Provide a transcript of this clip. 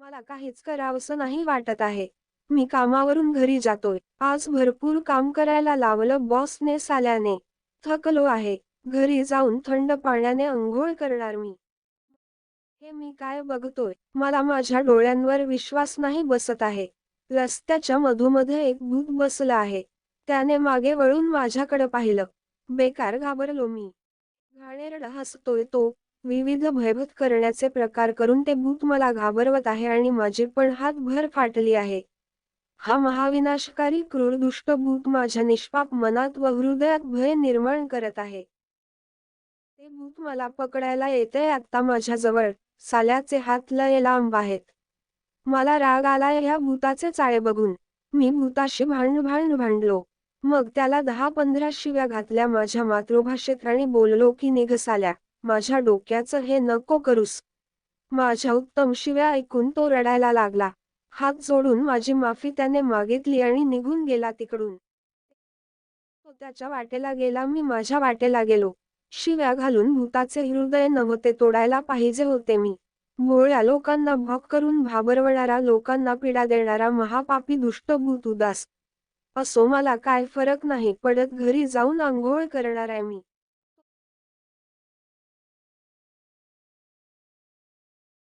मला काहीच करावंसं नाही वाटत आहे. मी कामावरून घरी जातोय. आज भरपूर काम करायला लावलं बॉसने साल्याने. थकलो आहे. घरी जाऊन थंड पाण्याने अंघोळ करणार मी. हे मी काय बघतोय? मला माझ्या डोळ्यांवर विश्वास नाही बसत आहे. रस्त्याच्या मधोमध एक भूत बसलं आहे. त्याने मागे वळून माझ्याकडे पाहिलं. बेकार घाबरलो मी. घाणेरडा हसतोय तो. विविध भयभीत करण्याचे प्रकार करून ते भूत मला घाबरवत आहे आणि माझी पण हातभर फाटली आहे. हा महाविनाशकारी क्रूर दुष्ट भूत माझ्या निष्पाप मनात व हृदयात भय निर्माण करत आहे. ते भूत मला पकडायला येतंय आत्ता माझ्याजवळ. साल्याचे हात लय लांब आहेत. मला राग आलाय ह्या भूताचे चाळे बघून. मी भूताशी भांडलो. मग त्याला 10-15 शिव्या घातल्या माझ्या मातृभाषेत आणि बोललो की निघ साल्या, माझ्या डोक्याचं हे नको करूस. माझ्या उत्तम शिव्या ऐकून तो रडायला लागला. हात जोडून माझी माफी त्याने मागितली आणि निघून गेला तिकडून. तो त्याच्या वाटेला गेला, मी माझ्या वाटेला गेलो. शिव्या घालून भूताचे हृदय नव्हते तोडायला पाहिजे होते मी. भोळ्या लोकांना भॉक करून घाबरवणारा, लोकांना पीडा देणारा महापापी दुष्ट भूत उदास. असो, मला काय फरक नाही पडत, घरी जाऊन अंघोळ करणार आहे मी.